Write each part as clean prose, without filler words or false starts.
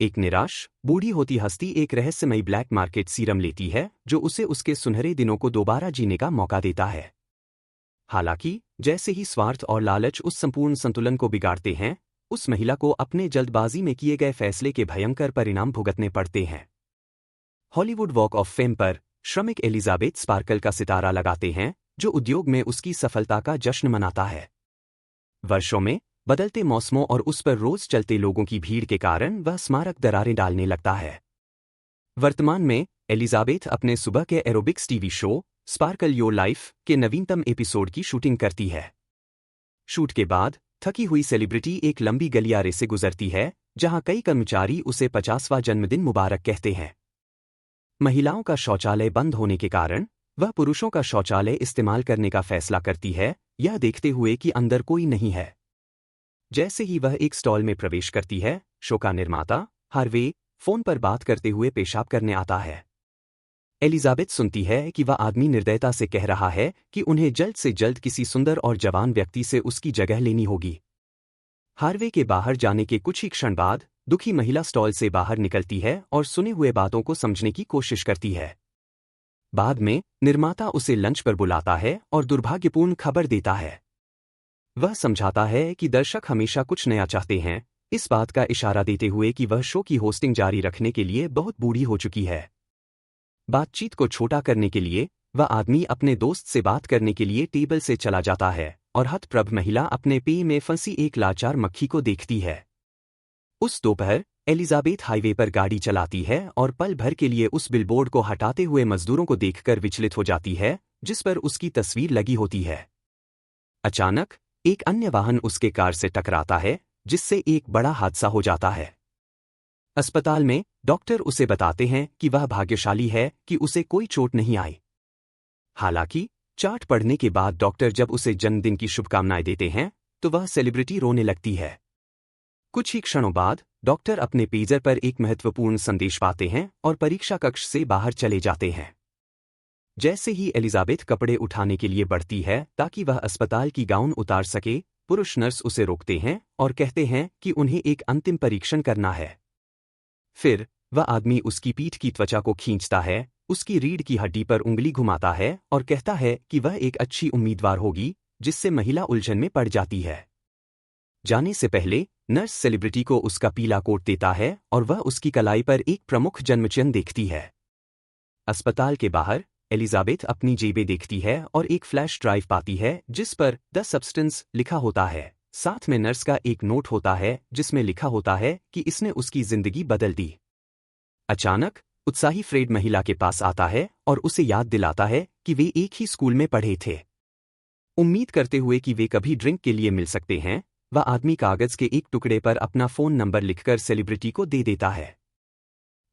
एक निराश, बूढ़ी होती हस्ती एक रहस्यमयी ब्लैक मार्केट सीरम लेती है जो उसे उसके सुनहरे दिनों को दोबारा जीने का मौका देता है। हालांकि जैसे ही स्वार्थ और लालच उस संपूर्ण संतुलन को बिगाड़ते हैं, उस महिला को अपने जल्दबाजी में किए गए फैसले के भयंकर परिणाम भुगतने पड़ते हैं। हॉलीवुड वॉक ऑफ फेम पर श्रमिक एलिजाबेथ स्पार्कल का सितारा लगाते हैं, जो उद्योग में उसकी सफलता का जश्न मनाता है। वर्षों में बदलते मौसमों और उस पर रोज चलते लोगों की भीड़ के कारण वह स्मारक दरारें डालने लगता है। वर्तमान में एलिजाबेथ अपने सुबह के aerobics TV show sparkle your life के नवीनतम एपिसोड की शूटिंग करती है। शूट के बाद थकी हुई सेलिब्रिटी एक लंबी गलियारे से गुजरती है, जहां कई कर्मचारी उसे 50वां जन्मदिन मुबारक कहते हैं। महिलाओं का शौचालय बंद होने के कारण वह पुरुषों का शौचालय इस्तेमाल करने का फैसला करती है, यह देखते हुए कि अंदर कोई नहीं है। जैसे ही वह एक स्टॉल में प्रवेश करती है, शो का निर्माता हार्वे फोन पर बात करते हुए पेशाब करने आता है। एलिजाबेथ सुनती है कि वह आदमी निर्दयता से कह रहा है कि उन्हें जल्द से जल्द किसी सुंदर और जवान व्यक्ति से उसकी जगह लेनी होगी। हार्वे के बाहर जाने के कुछ ही क्षण बाद दुखी महिला स्टॉल से बाहर निकलती है और सुने हुए बातों को समझने की कोशिश करती है। बाद में निर्माता उसे लंच पर बुलाता है और दुर्भाग्यपूर्ण खबर देता है। वह समझाता है कि दर्शक हमेशा कुछ नया चाहते हैं, इस बात का इशारा देते हुए कि वह शो की होस्टिंग जारी रखने के लिए बहुत बूढ़ी हो चुकी है। बातचीत को छोटा करने के लिए वह आदमी अपने दोस्त से बात करने के लिए टेबल से चला जाता है और हतप्रभ महिला अपने पेय में फंसी एक लाचार मक्खी को देखती है। उस दोपहर एलिजाबेथ हाईवे पर गाड़ी चलाती है और पल भर के लिए उस बिलबोर्ड को हटाते हुए मजदूरों को देखकर विचलित हो जाती है, जिस पर उसकी तस्वीर लगी होती है। अचानक एक अन्य वाहन उसके कार से टकराता है, जिससे एक बड़ा हादसा हो जाता है। अस्पताल में डॉक्टर उसे बताते हैं कि वह भाग्यशाली है कि उसे कोई चोट नहीं आई। हालांकि चार्ट पढ़ने के बाद डॉक्टर जब उसे जन्मदिन की शुभकामनाएं देते हैं, तो वह सेलिब्रिटी रोने लगती है। कुछ ही क्षणों बाद डॉक्टर अपने पेजर पर एक महत्वपूर्ण संदेश पाते हैं और परीक्षा कक्ष से बाहर चले जाते हैं। जैसे ही एलिजाबेथ कपड़े उठाने के लिए बढ़ती है ताकि वह अस्पताल की गाउन उतार सके, पुरुष नर्स उसे रोकते हैं और कहते हैं कि उन्हें एक अंतिम परीक्षण करना है। फिर वह आदमी उसकी पीठ की त्वचा को खींचता है, उसकी रीढ़ की हड्डी पर उंगली घुमाता है और कहता है कि वह एक अच्छी उम्मीदवार होगी, जिससे महिला उलझन में पड़ जाती है। जाने से पहले नर्स सेलिब्रिटी को उसका पीला कोट देता है और वह उसकी कलाई पर एक प्रमुख जन्मचिन्ह देखती है। अस्पताल के बाहर एलिजाबेथ अपनी जेबें देखती है और एक फ्लैश ड्राइव पाती है जिस पर द सब्सटेंस लिखा होता है। साथ में नर्स का एक नोट होता है जिसमें लिखा होता है कि इसने उसकी जिंदगी बदल दी। अचानक उत्साही फ्रेड महिला के पास आता है और उसे याद दिलाता है कि वे एक ही स्कूल में पढ़े थे। उम्मीद करते हुए कि वे कभी ड्रिंक के लिए मिल सकते हैं, वह आदमी कागज के एक टुकड़े पर अपना फोन नंबर लिखकर सेलिब्रिटी को दे देता है।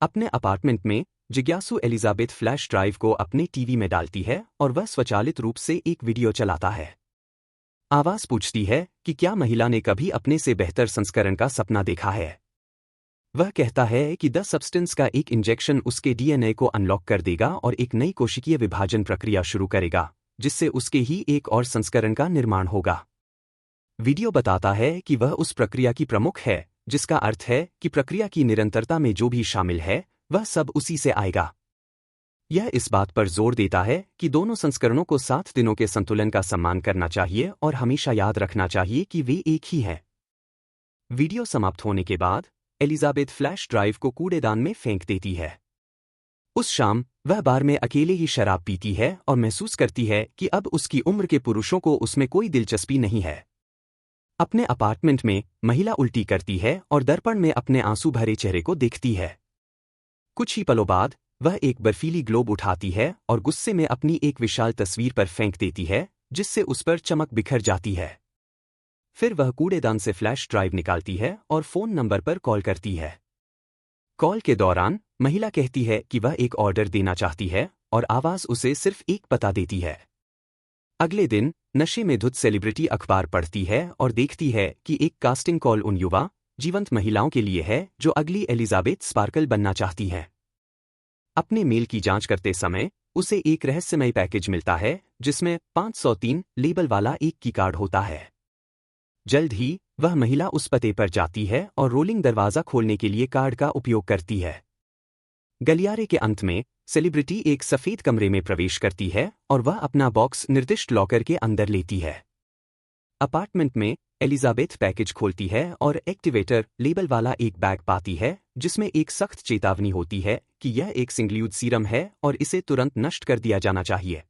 अपने अपार्टमेंट में जिज्ञासु एलिजाबेथ फ्लैश ड्राइव को अपने टीवी में डालती है और वह स्वचालित रूप से एक वीडियो चलाता है। आवाज पूछती है कि क्या महिला ने कभी अपने से बेहतर संस्करण का सपना देखा है। वह कहता है कि द सब्सटेंस का एक इंजेक्शन उसके डीएनए को अनलॉक कर देगा और एक नई कोशिकीय विभाजन प्रक्रिया शुरू करेगा, जिससे उसके ही एक और संस्करण का निर्माण होगा। वीडियो बताता है कि वह उस प्रक्रिया की प्रमुख है, जिसका अर्थ है कि प्रक्रिया की निरंतरता में जो भी शामिल है वह सब उसी से आएगा। यह इस बात पर जोर देता है कि दोनों संस्करणों को 7 दिनों के संतुलन का सम्मान करना चाहिए और हमेशा याद रखना चाहिए कि वे एक ही हैं। वीडियो समाप्त होने के बाद एलिजाबेथ फ्लैश ड्राइव को कूड़ेदान में फेंक देती है। उस शाम वह बार में अकेले ही शराब पीती है और महसूस करती है कि अब उसकी उम्र के पुरुषों को उसमें कोई दिलचस्पी नहीं है। अपने अपार्टमेंट में महिला उल्टी करती है और दर्पण में अपने आंसू भरे चेहरे को देखती है। कुछ ही पलों बाद वह एक बर्फीली ग्लोब उठाती है और गुस्से में अपनी एक विशाल तस्वीर पर फेंक देती है, जिससे उस पर चमक बिखर जाती है। फिर वह कूड़ेदान से फ्लैश ड्राइव निकालती है और फोन नंबर पर कॉल करती है। कॉल के दौरान महिला कहती है कि वह एक ऑर्डर देना चाहती है और आवाज उसे सिर्फ एक पता देती है। अगले दिन नशे में धुत सेलिब्रिटी अखबार पढ़ती है और देखती है कि एक कास्टिंग कॉल उन युवा जीवंत महिलाओं के लिए है जो अगली एलिजाबेथ स्पार्कल बनना चाहती हैं। अपने मेल की जांच करते समय उसे एक रहस्यमय पैकेज मिलता है जिसमें 503 लेबल वाला एक की कार्ड होता है। जल्द ही वह महिला उस पते पर जाती है और रोलिंग दरवाज़ा खोलने के लिए कार्ड का उपयोग करती है। गलियारे के अंत में सेलिब्रिटी एक सफ़ेद कमरे में प्रवेश करती है और वह अपना बॉक्स निर्दिष्ट लॉकर के अंदर लेती है। अपार्टमेंट में एलिजाबेथ पैकेज खोलती है और एक्टिवेटर लेबल वाला एक बैग पाती है जिसमें एक सख्त चेतावनी होती है कि यह एक सिंगल यूज सीरम है और इसे तुरंत नष्ट कर दिया जाना चाहिए।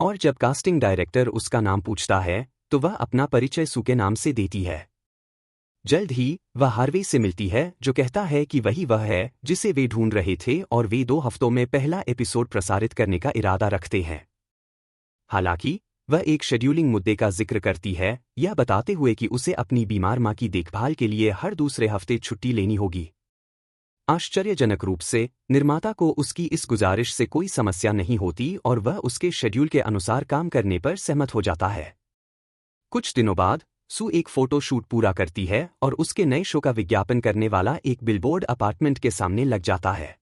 और जब कास्टिंग डायरेक्टर उसका नाम पूछता है तो वह अपना परिचय सू के नाम से देती है। जल्द ही वह हार्वे से मिलती है जो कहता है कि वही वह है जिसे वे ढूंढ रहे थे और वे 2 हफ्तों में पहला एपिसोड प्रसारित करने का इरादा रखते हैं। हालांकि वह एक शेड्यूलिंग मुद्दे का जिक्र करती है, यह बताते हुए कि उसे अपनी बीमार मां की देखभाल के लिए हर दूसरे हफ्ते छुट्टी लेनी होगी। आश्चर्यजनक रूप से निर्माता को उसकी इस गुजारिश से कोई समस्या नहीं होती और वह उसके शेड्यूल के अनुसार काम करने पर सहमत हो जाता है। कुछ दिनों बाद सू एक फोटो शूट पूरा करती है और उसके नए शो का विज्ञापन करने वाला एक बिलबोर्ड अपार्टमेंट के सामने लग जाता है।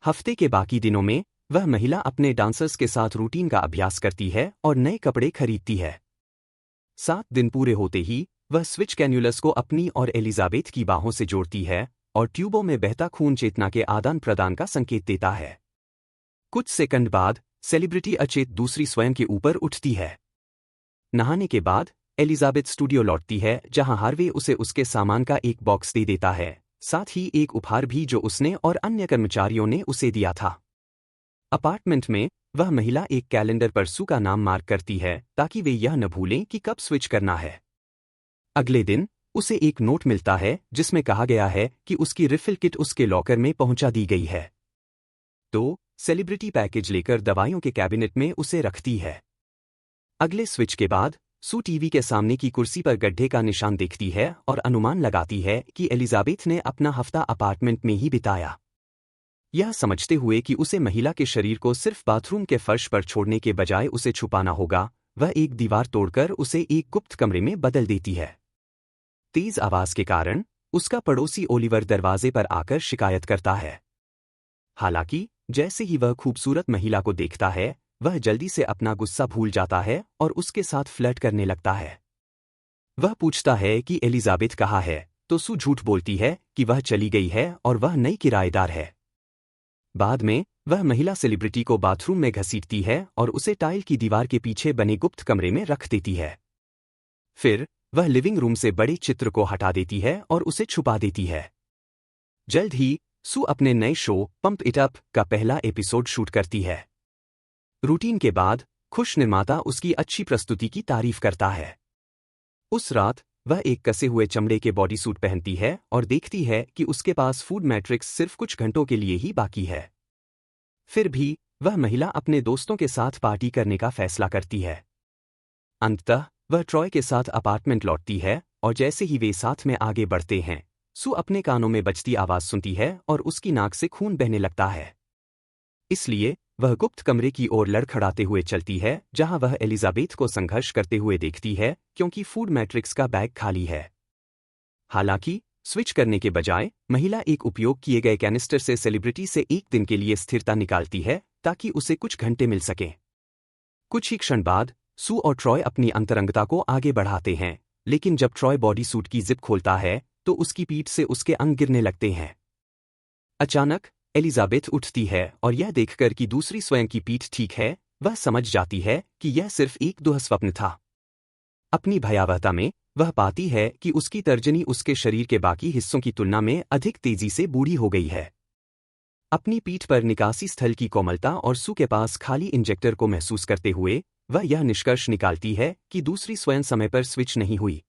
हफ्ते के बाकी दिनों में वह महिला अपने डांसर्स के साथ रूटीन का अभ्यास करती है और नए कपड़े खरीदती है। 7 दिन पूरे होते ही वह स्विच कैन्युलस को अपनी और एलिजाबेथ की बाहों से जोड़ती है और ट्यूबों में बहता खून चेतना के आदान प्रदान का संकेत देता है। कुछ सेकंड बाद सेलिब्रिटी अचेत दूसरी स्वयं के ऊपर उठती है। नहाने के बाद एलिजाबेथ स्टूडियो लौटती है जहां हार्वे उसे उसके सामान का एक बॉक्स दे देता है, साथ ही एक उपहार भी जो उसने और अन्य कर्मचारियों ने उसे दिया था। अपार्टमेंट में वह महिला एक कैलेंडर पर सू का नाम मार्क करती है ताकि वे यह न भूलें कि कब स्विच करना है। अगले दिन उसे एक नोट मिलता है जिसमें कहा गया है कि उसकी रिफिल किट उसके लॉकर में पहुंचा दी गई है। तो सेलिब्रिटी पैकेज लेकर दवाइयों के कैबिनेट में उसे रखती है। अगले स्विच के बाद सू टीवी के सामने की कुर्सी पर गड्ढे का निशान देखती है और अनुमान लगाती है कि एलिजाबेथ ने अपना हफ्ता अपार्टमेंट में ही बिताया। यह समझते हुए कि उसे महिला के शरीर को सिर्फ बाथरूम के फर्श पर छोड़ने के बजाय उसे छुपाना होगा, वह एक दीवार तोड़कर उसे एक गुप्त कमरे में बदल देती है। तेज आवाज के कारण उसका पड़ोसी ओलिवर दरवाजे पर आकर शिकायत करता है। हालांकि जैसे ही वह खूबसूरत महिला को देखता है वह जल्दी से अपना गुस्सा भूल जाता है और उसके साथ फ्लर्ट करने लगता है। वह पूछता है कि एलिजाबेथ कहाँ है, तो सू झूठ बोलती है कि वह चली गई है और वह नई किराएदार है। बाद में वह महिला सेलिब्रिटी को बाथरूम में घसीटती है और उसे टाइल की दीवार के पीछे बने गुप्त कमरे में रख देती है। फिर वह लिविंग रूम से बड़े चित्र को हटा देती है और उसे छुपा देती है। जल्द ही सू अपने नए शो पंप इट अप का पहला एपिसोड शूट करती है। रूटीन के बाद खुश निर्माता उसकी अच्छी प्रस्तुति की तारीफ करता है। उस रात वह एक कसे हुए चमड़े के बॉडी सूट पहनती है और देखती है कि उसके पास फूड मैट्रिक्स सिर्फ कुछ घंटों के लिए ही बाकी है। फिर भी वह महिला अपने दोस्तों के साथ पार्टी करने का फैसला करती है। अंततः वह ट्रॉय के साथ अपार्टमेंट लौटती है और जैसे ही वे साथ में आगे बढ़ते हैं सू अपने कानों में बजती आवाज सुनती है और उसकी नाक से खून बहने लगता है। इसलिए वह गुप्त कमरे की ओर लड़खड़ाते हुए चलती है जहां वह एलिजाबेथ को संघर्ष करते हुए देखती है क्योंकि फूड मैट्रिक्स का बैग खाली है। हालांकि स्विच करने के बजाय महिला एक उपयोग किए गए कैनिस्टर से सेलिब्रिटी से एक दिन के लिए स्थिरता निकालती है ताकि उसे कुछ घंटे मिल सकें। कुछ ही क्षण बाद सू और ट्रॉय अपनी अंतरंगता को आगे बढ़ाते हैं, लेकिन जब ट्रॉय बॉडी सूट की जिप खोलता है तो उसकी पीठ से उसके अंग गिरने लगते हैं। अचानक एलिजाबेथ उठती है और यह देखकर कि दूसरी स्वयं की पीठ ठीक है वह समझ जाती है कि यह सिर्फ एक दुःस्वप्न था। अपनी भयावहता में वह पाती है कि उसकी तर्जनी उसके शरीर के बाकी हिस्सों की तुलना में अधिक तेजी से बूढ़ी हो गई है। अपनी पीठ पर निकासी स्थल की कोमलता और सू के पास खाली इंजेक्टर को महसूस करते हुए वह यह निष्कर्ष निकालती है कि दूसरी स्वयं समय पर स्विच नहीं हुई।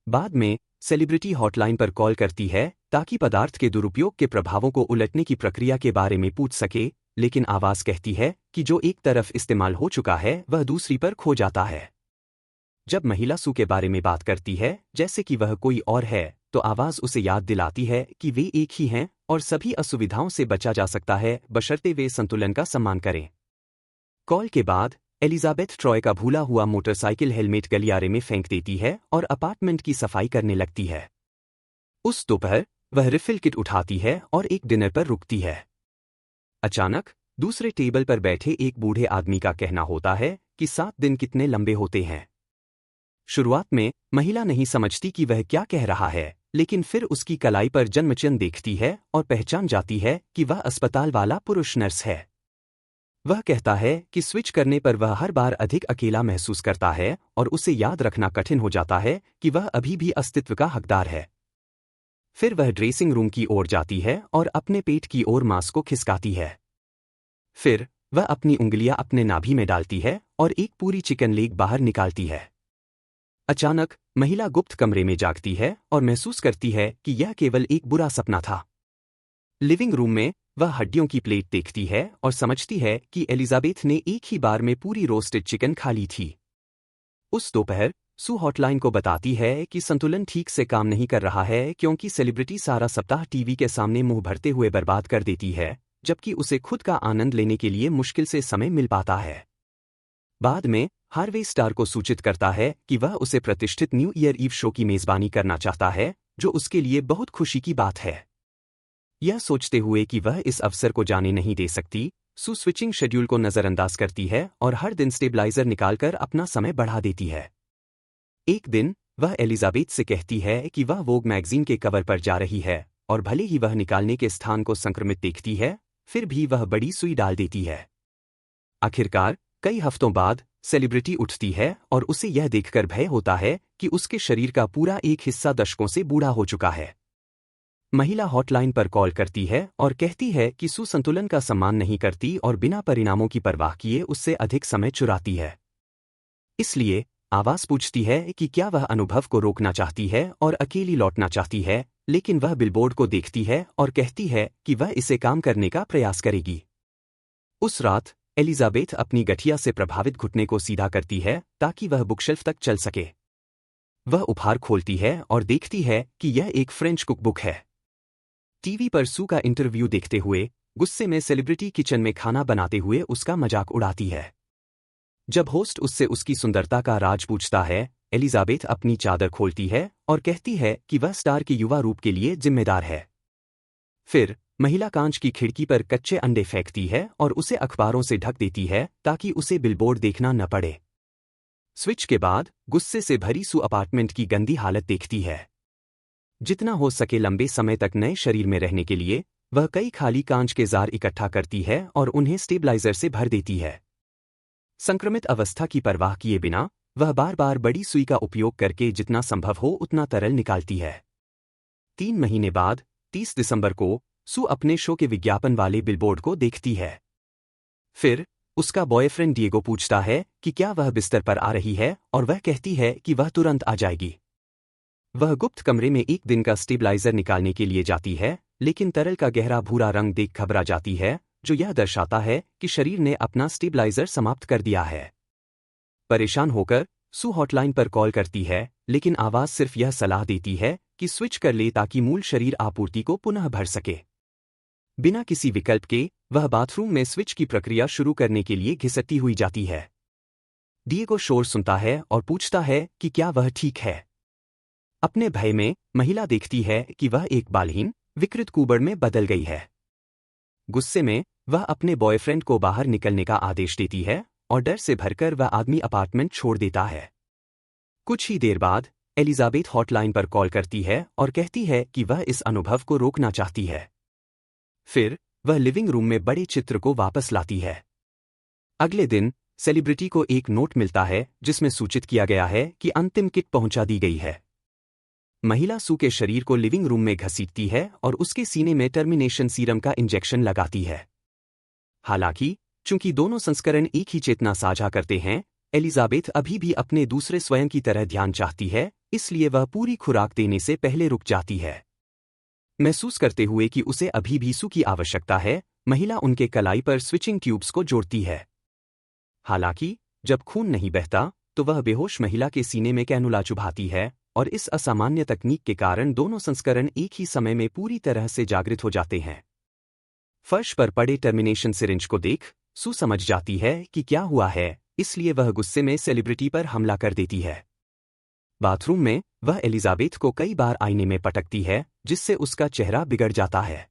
बाद में सेलिब्रिटी हॉटलाइन पर कॉल करती है ताकि पदार्थ के दुरुपयोग के प्रभावों को उलटने की प्रक्रिया के बारे में पूछ सके, लेकिन आवाज कहती है कि जो एक तरफ इस्तेमाल हो चुका है वह दूसरी पर खो जाता है। जब महिला सू के बारे में बात करती है जैसे कि वह कोई और है, तो आवाज उसे याद दिलाती है कि वे एक ही हैं और सभी असुविधाओं से बचा जा सकता है बशर्ते वे संतुलन का सम्मान करें। कॉल के बाद एलिजाबेथ ट्रॉय का भूला हुआ मोटरसाइकिल हेलमेट गलियारे में फेंक देती है और अपार्टमेंट की सफाई करने लगती है। उस दोपहर वह रिफिल किट उठाती है और एक डिनर पर रुकती है। अचानक दूसरे टेबल पर बैठे एक बूढ़े आदमी का कहना होता है कि 7 दिन कितने लंबे होते हैं। शुरुआत में महिला नहीं समझती कि वह क्या कह रहा है, लेकिन फिर उसकी कलाई पर जन्मचिन्ह देखती है और पहचान जाती है कि वह अस्पताल वाला पुरुष नर्स है। वह कहता है कि स्विच करने पर वह हर बार अधिक अकेला महसूस करता है और उसे याद रखना कठिन हो जाता है कि वह अभी भी अस्तित्व का हकदार है। फिर वह ड्रेसिंग रूम की ओर जाती है और अपने पेट की ओर मांस को खिसकाती है। फिर वह अपनी उंगलियां अपने नाभि में डालती है और एक पूरी चिकन लेग बाहर निकालती है। अचानक महिला गुप्त कमरे में जागती है और महसूस करती है कि यह केवल एक बुरा सपना था। लिविंग रूम में वह हड्डियों की प्लेट देखती है और समझती है कि एलिजाबेथ ने एक ही बार में पूरी रोस्टेड चिकन खा ली थी। उस दोपहर सू हॉटलाइन को बताती है कि संतुलन ठीक से काम नहीं कर रहा है क्योंकि सेलिब्रिटी सारा सप्ताह टीवी के सामने मुंह भरते हुए बर्बाद कर देती है, जबकि उसे खुद का आनंद लेने के लिए मुश्किल से समय मिल पाता है। बाद में हार्वे स्टार को सूचित करता है कि वह उसे प्रतिष्ठित न्यू ईयर ईव शो की मेजबानी करना चाहता है, जो उसके लिए बहुत खुशी की बात है। यह सोचते हुए कि वह इस अवसर को जाने नहीं दे सकती, सू स्विचिंग शेड्यूल को नजरअंदाज करती है और हर दिन स्टेबलाइजर निकालकर अपना समय बढ़ा देती है। एक दिन वह एलिजाबेथ से कहती है कि वह वोग मैगजीन के कवर पर जा रही है और भले ही वह निकालने के स्थान को संक्रमित देखती है, फिर भी वह बड़ी सुई डाल देती है। आखिरकार कई हफ्तों बाद सेलिब्रिटी उठती है और उसे यह देखकर भय होता है कि उसके शरीर का पूरा एक हिस्सा दशकों से बूढ़ा हो चुका है। महिला हॉटलाइन पर कॉल करती है और कहती है कि सू संतुलन का सम्मान नहीं करती और बिना परिणामों की परवाह किए उससे अधिक समय चुराती है। इसलिए आवाज पूछती है कि क्या वह अनुभव को रोकना चाहती है और अकेली लौटना चाहती है, लेकिन वह बिलबोर्ड को देखती है और कहती है कि वह इसे काम करने का प्रयास करेगी। उस रात एलिजाबेथ अपनी गठिया से प्रभावित घुटने को सीधा करती है ताकि वह बुकशेल्फ तक चल सके। वह उपहार खोलती है और देखती है कि यह एक फ्रेंच कुकबुक है। टीवी पर सू का इंटरव्यू देखते हुए गुस्से में सेलिब्रिटी किचन में खाना बनाते हुए उसका मजाक उड़ाती है। जब होस्ट उससे उसकी सुंदरता का राज पूछता है, एलिजाबेथ अपनी चादर खोलती है और कहती है कि वह स्टार के युवा रूप के लिए जिम्मेदार है। फिर महिला कांच की खिड़की पर कच्चे अंडे फेंकती है और उसे अखबारों से ढक देती है ताकि उसे बिलबोर्ड देखना न पड़े। स्विच के बाद गुस्से से भरी सू अपार्टमेंट की गंदी हालत देखती है। जितना हो सके लंबे समय तक नए शरीर में रहने के लिए वह कई खाली कांच के जार इकट्ठा करती है और उन्हें स्टेबलाइजर से भर देती है। संक्रमित अवस्था की परवाह किए बिना वह बार बार बड़ी सुई का उपयोग करके जितना संभव हो उतना तरल निकालती है। 3 महीने बाद 30 दिसंबर को सू अपने शो के विज्ञापन वाले बिलबोर्ड को देखती है। फिर उसका बॉयफ्रेंड डिएगो पूछता है कि क्या वह बिस्तर पर आ रही है और वह कहती है कि वह तुरंत आ जाएगी। वह गुप्त कमरे में एक दिन का स्टेबलाइजर निकालने के लिए जाती है, लेकिन तरल का गहरा भूरा रंग देख घबरा जाती है, जो यह दर्शाता है कि शरीर ने अपना स्टेबलाइजर समाप्त कर दिया है। परेशान होकर सू हॉटलाइन पर कॉल करती है, लेकिन आवाज सिर्फ यह सलाह देती है कि स्विच कर ले ताकि मूल शरीर आपूर्ति को पुनः भर सके। बिना किसी विकल्प के वह बाथरूम में स्विच की प्रक्रिया शुरू करने के लिए घिसटती हुई जाती है। डिएगो शोर सुनता है और पूछता है कि क्या वह ठीक है। अपने भय में महिला देखती है कि वह एक बालहीन विकृत कुबड़ में बदल गई है। गुस्से में वह अपने बॉयफ्रेंड को बाहर निकलने का आदेश देती है और डर से भरकर वह आदमी अपार्टमेंट छोड़ देता है। कुछ ही देर बाद एलिजाबेथ हॉटलाइन पर कॉल करती है और कहती है कि वह इस अनुभव को रोकना चाहती है। फिर वह लिविंग रूम में बड़े चित्र को वापस लाती है। अगले दिन सेलिब्रिटी को एक नोट मिलता है जिसमें सूचित किया गया है कि अंतिम किट पहुंचा दी गई है। महिला सू के शरीर को लिविंग रूम में घसीटती है और उसके सीने में टर्मिनेशन सीरम का इंजेक्शन लगाती है। हालांकि चूंकि दोनों संस्करण एक ही चेतना साझा करते हैं, एलिजाबेथ अभी भी अपने दूसरे स्वयं की तरह ध्यान चाहती है, इसलिए वह पूरी खुराक देने से पहले रुक जाती है। महसूस करते हुए कि उसे अभी भी सू की आवश्यकता है, महिला उनके कलाई पर स्विचिंग ट्यूब्स को जोड़ती है। हालांकि जब खून नहीं बहता तो वह बेहोश महिला के सीने में कैनुला चुभाती है और इस असामान्य तकनीक के कारण दोनों संस्करण एक ही समय में पूरी तरह से जागृत हो जाते हैं। फर्श पर पड़े टर्मिनेशन सिरिंज को देख सू समझ जाती है कि क्या हुआ है, इसलिए वह गुस्से में सेलिब्रिटी पर हमला कर देती है। बाथरूम में वह एलिजाबेथ को कई बार आईने में पटकती है, जिससे उसका चेहरा बिगड़ जाता है।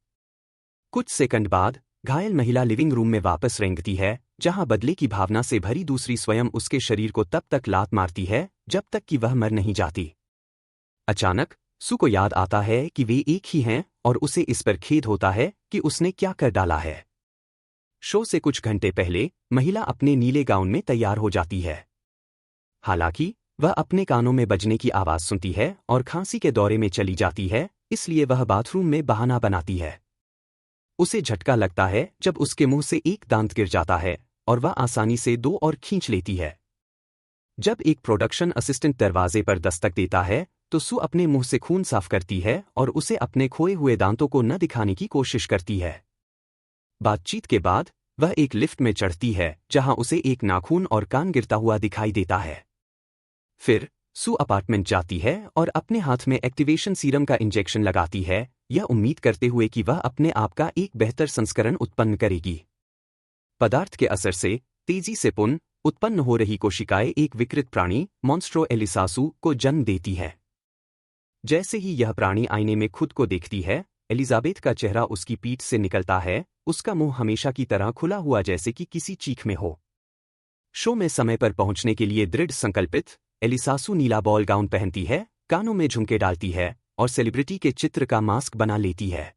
कुछ सेकंड बाद घायल महिला लिविंग रूम में वापस रेंगती है, जहां बदले की भावना से भरी दूसरी स्वयं उसके शरीर को तब तक लात मारती है जब तक कि वह मर नहीं जाती। अचानक सू को याद आता है कि वे एक ही हैं और उसे इस पर खेद होता है कि उसने क्या कर डाला है। शो से कुछ घंटे पहले महिला अपने नीले गाउन में तैयार हो जाती है। हालांकि वह अपने कानों में बजने की आवाज सुनती है और खांसी के दौरे में चली जाती है, इसलिए वह बाथरूम में बहाना बनाती है। उसे झटका लगता है जब उसके मुंह से एक दांत गिर जाता है और वह आसानी से दो और खींच लेती है। जब एक प्रोडक्शन असिस्टेंट दरवाजे पर दस्तक देता है तो सू अपने मुंह से खून साफ करती है और उसे अपने खोए हुए दांतों को न दिखाने की कोशिश करती है। बातचीत के बाद वह एक लिफ्ट में चढ़ती है जहां उसे एक नाखून और कान गिरता हुआ दिखाई देता है। फिर सू अपार्टमेंट जाती है और अपने हाथ में एक्टिवेशन सीरम का इंजेक्शन लगाती है, यह उम्मीद करते हुए कि वह अपने आप का एक बेहतर संस्करण उत्पन्न करेगी। पदार्थ के असर से तेजी से पुनः उत्पन्न हो रही कोशिकाएं एक विकृत प्राणी मॉन्स्ट्रो एलिसासू को जन्म देती है। जैसे ही यह प्राणी आईने में खुद को देखती है, एलिजाबेथ का चेहरा उसकी पीठ से निकलता है, उसका मुंह हमेशा की तरह खुला हुआ जैसे कि किसी चीख में हो। शो में समय पर पहुंचने के लिए दृढ़ संकल्पित, एलिसासू नीला बॉल गाउन पहनती है, कानों में झुमके डालती है और सेलिब्रिटी के चित्र का मास्क बना लेती है।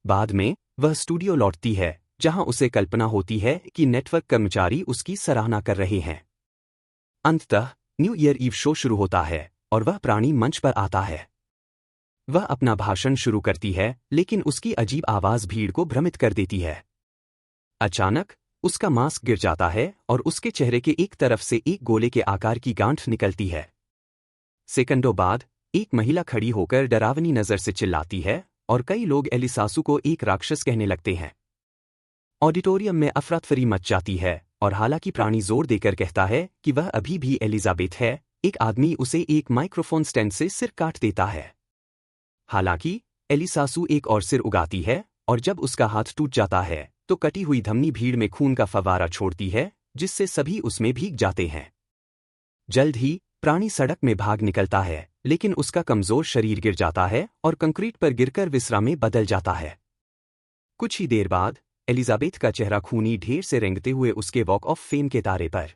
बाद में वह स्टूडियो लौटती है, जहां उसे कल्पना होती है कि नेटवर्क कर्मचारी उसकी सराहना कर रहे हैं। अंततः न्यू ईयर ईव शो शुरू होता है और वह प्राणी मंच पर आता है। वह अपना भाषण शुरू करती है, लेकिन उसकी अजीब आवाज भीड़ को भ्रमित कर देती है। अचानक उसका मास्क गिर जाता है और उसके चेहरे के एक तरफ से एक गोले के आकार की गांठ निकलती है। सेकंडों बाद एक महिला खड़ी होकर डरावनी नजर से चिल्लाती है और कई लोग एलिसासू को एक राक्षस कहने लगते हैं। ऑडिटोरियम में अफरातफरी मच जाती है और हालांकि प्राणी जोर देकर कहता है कि वह अभी भी एलिजाबेथ है, एक आदमी उसे एक माइक्रोफोन स्टैंड से सिर काट देता है। हालांकि एलिसासू एक और सिर उगाती है और जब उसका हाथ टूट जाता है तो कटी हुई धमनी भीड़ में खून का फव्वारा छोड़ती है, जिससे सभी उसमें भीग जाते हैं। जल्द ही प्राणी सड़क में भाग निकलता है, लेकिन उसका कमजोर शरीर गिर जाता है और कंक्रीट पर गिरकर विसरा में बदल जाता है। कुछ ही देर बाद एलिजाबेथ का चेहरा खूनी ढेर से रेंगते हुए उसके वॉक ऑफ फेम के तारे पर